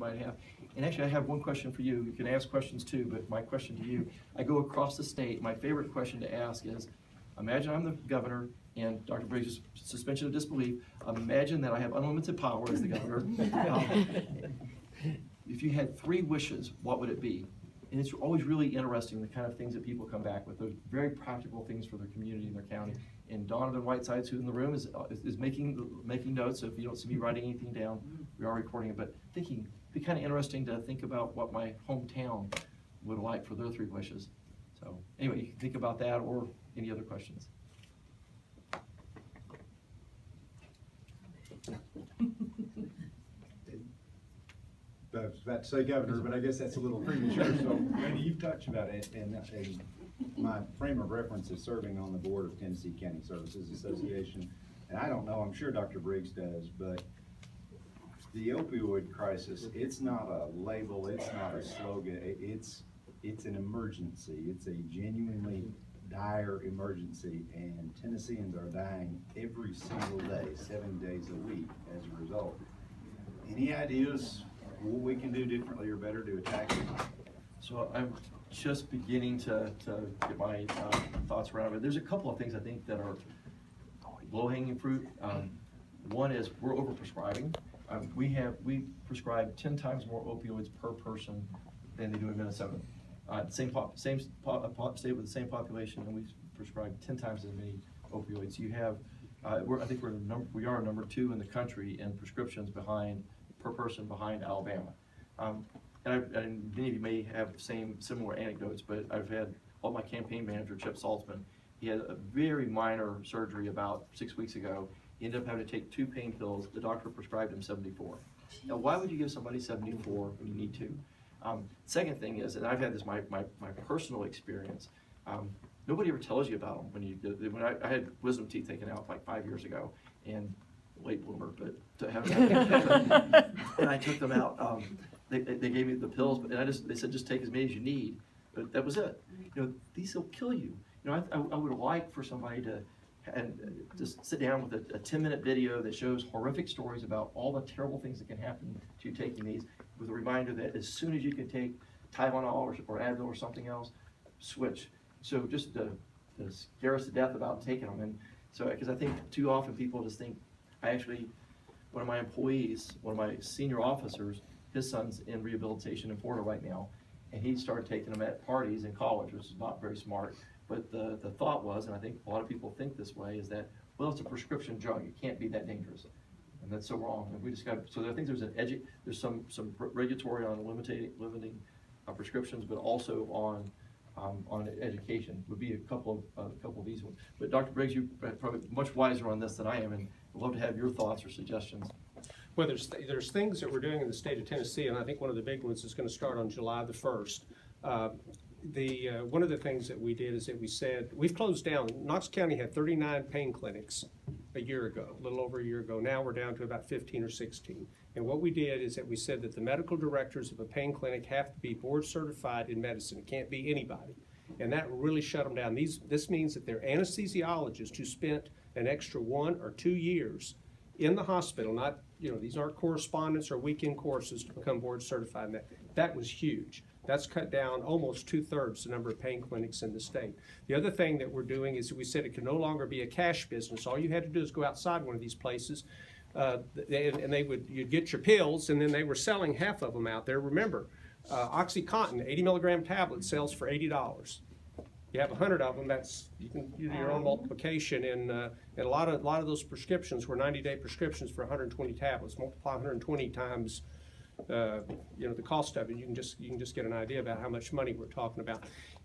might have. And actually, I have one question for you. You can ask questions too, but my question to you, I go across the state. My favorite question to ask is, imagine I'm the governor and Dr. Briggs' suspension of disbelief. Imagine that I have unlimited power as the governor. If you had 3 wishes, what would it be? And it's always really interesting, the kind of things that people come back with, those very practical things for their community and their county. And Donovan Whitesides, who's in the room, is making notes. So if you don't see me writing anything down, we are recording it. But thinking, it'd be kind of interesting to think about what my hometown would like for their 3 wishes. So anyway, you can think about that or any other questions. I was about to say governor, but I guess that's a little premature. So Randy, you've touched about it, and my frame of reference is serving on the board of Tennessee County Services Association. And I don't know, I'm sure Dr. Briggs does, but the opioid crisis, it's not a label, it's not a slogan, it's an emergency. It's a genuinely dire emergency, and Tennesseans are dying every single day, 7 days a week as a result. Any ideas what we can do differently or better to attack it? So I'm just beginning to get my thoughts around it. There's a couple of things I think that are low-hanging fruit. One is we're overprescribing. We prescribe 10 times more opioids per person than they do in Minnesota. Same state with the same population, and we prescribe 10 times as many opioids. You have, I think we are number 2 in the country in prescriptions per person behind Alabama. And many of you may have similar anecdotes, but I've had my campaign manager, Chip Saltzman. He had a very minor surgery about 6 weeks ago. He ended up having to take 2 pain pills. The doctor prescribed him 74. Now, why would you give somebody 74 when you need to? Second thing is, and I've had this my personal experience. Nobody ever tells you about them when I had wisdom teeth taken out like 5 years ago, and late bloomer, but to have and I took them out. They gave me the pills, and they said just take as many as you need. But that was it. These will kill you. I would like for somebody to just sit down with a 10-minute video that shows horrific stories about all the terrible things that can happen to you taking these, with a reminder that as soon as you can take Tylenol or Advil or something else, switch. So just to scare us to death about taking them. And so, because I think too often people just think, one of my employees, one of my senior officers, his son's in rehabilitation in Florida right now, and he started taking them at parties in college, which is not very smart. But the thought was, and I think a lot of people think this way, is that, well, it's a prescription drug, it can't be that dangerous. And that's so wrong. And we just got, so I think there's some regulatory on limiting prescriptions, but also on education would be a couple of these ones. But Dr. Briggs, you're probably much wiser on this than I am, and I'd love to have your thoughts or suggestions. Well, there's things that we're doing in the state of Tennessee, and I think one of the big ones is going to start on July the 1st. One of the things that we did is that we said, we've closed down. Knox County had 39 pain clinics a year ago, a little over a year ago. Now we're down to about 15 or 16. And what we did is that we said that the medical directors of a pain clinic have to be board certified in medicine. It can't be anybody. And that really shut them down. This means that they're anesthesiologists who spent an extra 1 or 2 years in the hospital, not, these aren't correspondence or weekend courses to become board certified. And that was huge. That's cut down almost 2/3 the number of pain clinics in the state. The other thing that we're doing is we said it can no longer be a cash business. All you had to do is go outside one of these places, and you'd get your pills, and then they were selling half of them out there. Remember, OxyContin, 80 milligram tablet sells for $80. You have 100 of them. You can do your own multiplication, and a lot of those prescriptions were 90-day prescriptions for 120 tablets. Multiply 120 times the cost of it. You can just get an idea about how much money we're talking about.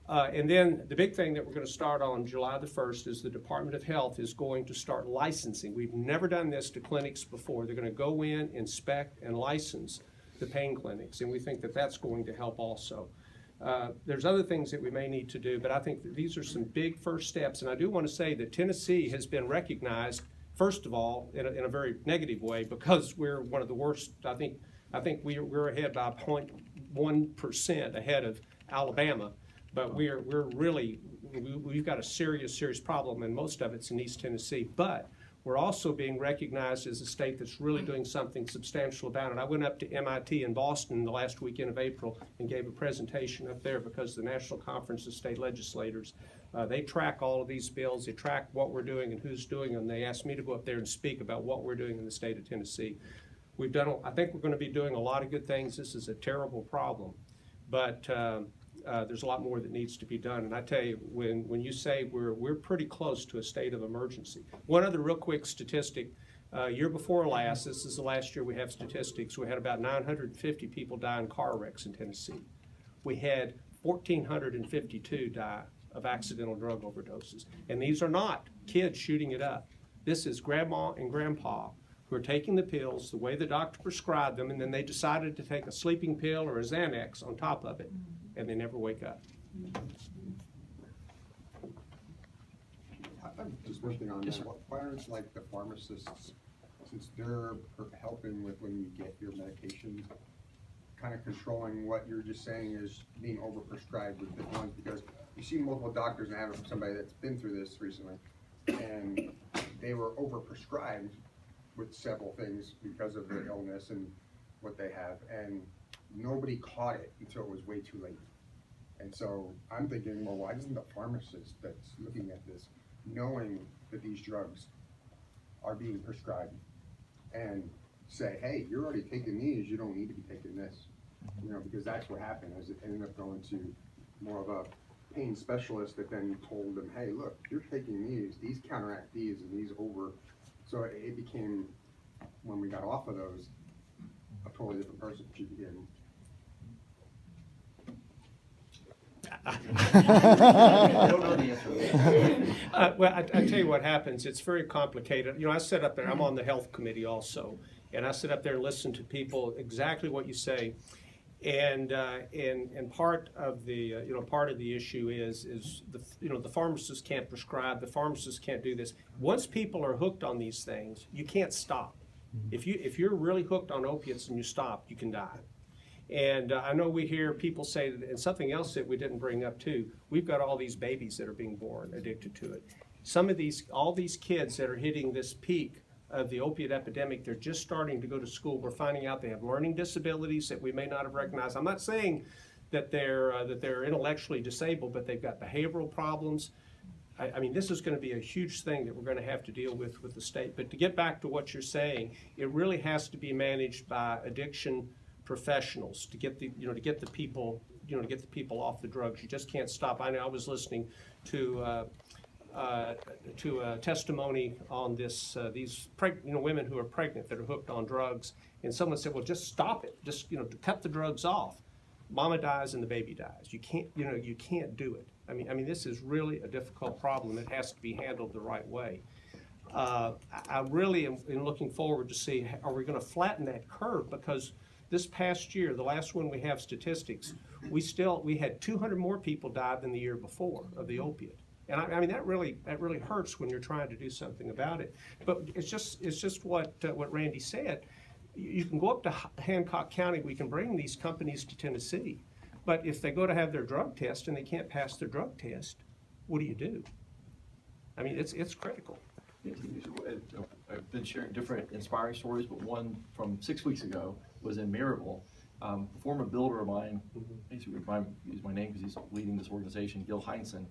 And then the big thing that we're going to start on July the 1st is the Department of Health is going to start licensing. We've never done this to clinics before. They're going to go in, inspect, and license the pain clinics, and we think that that's going to help also. There's other things that we may need to do, but I think that these are some big first steps. And I do want to say that Tennessee has been recognized, first of all, in a very negative way, because we're one of the worst. I think we're ahead by 0.1% ahead of Alabama, but we've got a serious problem, and most of it's in East Tennessee. But we're also being recognized as a state that's really doing something substantial about it. I went up to MIT in Boston the last weekend of April and gave a presentation up there because the National Conference of State Legislators, they track all of these bills, they track what we're doing and who's doing them. They asked me to go up there and speak about what we're doing in the state of Tennessee. We've done, I think we're going to be doing a lot of good things. This is a terrible problem, but there's a lot more that needs to be done. And I tell you, when you say we're pretty close to a state of emergency. One other real quick statistic, year before last, this is the last year we have statistics, we had about 950 people die in car wrecks in Tennessee. We had 1,452 die of accidental drug overdoses. And these are not kids shooting it up. This is grandma and grandpa who are taking the pills the way the doctor prescribed them, and then they decided to take a sleeping pill or a Xanax on top of it, and they never wake up. Just one thing on that, why aren't like the pharmacists, since they're helping with when you get your medication, kind of controlling what you're just saying is being overprescribed with the ones, because you see multiple doctors, and I have somebody that's been through this recently, and they were overprescribed with several things because of their illness and what they have, and nobody caught it until it was way too late. And so I'm thinking, well, why doesn't the pharmacist that's looking at this, knowing that these drugs are being prescribed, and say, hey, you're already taking these, you don't need to be taking this. You know, because that's what happened, is it ended up going to more of a pain specialist that then told them, hey, look, you're taking these counteract these, and these over. So it became, when we got off of those, a totally different person she became. I don't know the answer to that. Well, I tell you what happens. It's very complicated. You know, I sit up there. I'm on the health committee also, and I sit up there and listen to people exactly what you say. And part of the issue is the pharmacists can't prescribe. The pharmacists can't do this. Once people are hooked on these things, you can't stop. If you're really hooked on opiates and you stop, you can die. And I know we hear people say, and something else that we didn't bring up too, we've got all these babies that are being born addicted to it. All these kids that are hitting this peak of the opiate epidemic, they're just starting to go to school. We're finding out they have learning disabilities that we may not have recognized. I'm not saying that they're intellectually disabled, but they've got behavioral problems. I mean, this is going to be a huge thing that we're going to have to deal with the state. But to get back to what you're saying, it really has to be managed by addiction professionals to get the people off the drugs. You just can't stop. I know I was listening to a testimony on this these women who are pregnant that are hooked on drugs, and someone said, well, just stop it, just to cut the drugs off. Mama dies and the baby dies. You can't do it. I mean this is really a difficult problem. It has to be handled the right way. I really am looking forward to see, are we going to flatten that curve? Because this past year, the last one we have statistics, we had 200 more people died than the year before of the opiate. And I mean that really hurts when you're trying to do something about it. But it's just what Randy said. You can go up to Hancock County. We can bring these companies to Tennessee, but if they go to have their drug test and they can't pass their drug test, what do you do? I mean, it's critical. I've been sharing different inspiring stories, but one from 6 weeks ago was in Maryville. A former builder of mine, he's use my name because he's leading this organization, Gil Heinsohn,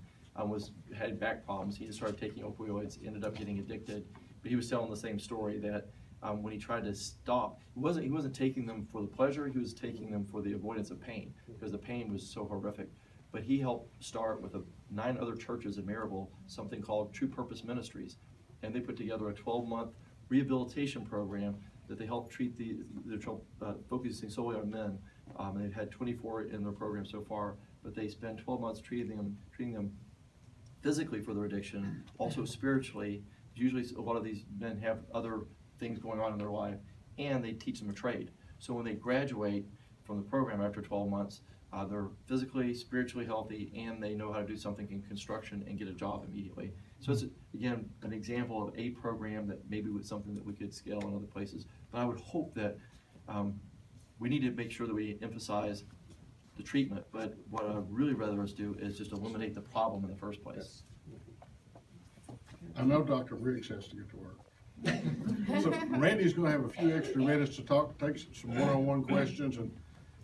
had back problems. He just started taking opioids, ended up getting addicted, but he was telling the same story that when he tried to stop, he wasn't taking them for the pleasure, he was taking them for the avoidance of pain, because the pain was so horrific. But he helped start with 9 other churches in Maryville something called True Purpose Ministries, and they put together a 12-month rehabilitation program that they help treat focusing solely on men. And they've had 24 in their program so far, but they spend 12 months treating them physically for their addiction, also spiritually. Usually a lot of these men have other things going on in their life, and they teach them a trade. So when they graduate from the program after 12 months, they're physically, spiritually healthy, and they know how to do something in construction and get a job immediately. So it's, again, an example of a program that maybe was something that we could scale in other places. But I would hope that we need to make sure that we emphasize the treatment, but what I'd really rather us do is just eliminate the problem in the first place. I know Dr. Briggs has to get to work. So Randy's gonna have a few extra minutes to take some one-on-one questions,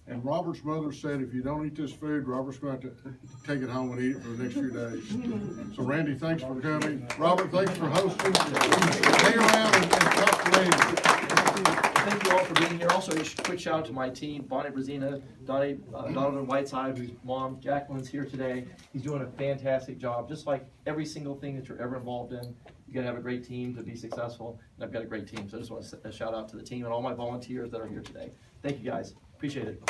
and Robert's mother said if you don't eat this food, Robert's gonna have to take it home and eat it for the next few days. So Randy, thanks for coming. Robert, thanks for hosting. Hang around and talk to Randy. Thank you all for being here. Also, a quick shout out to my team, Bonnie Brazina, Donovan Whiteside, whose mom, Jacqueline's here today. He's doing a fantastic job, just like every single thing that you're ever involved in. You gotta have a great team to be successful, and I've got a great team. So I just want to shout out to the team and all my volunteers that are here today. Thank you, guys. Appreciate it.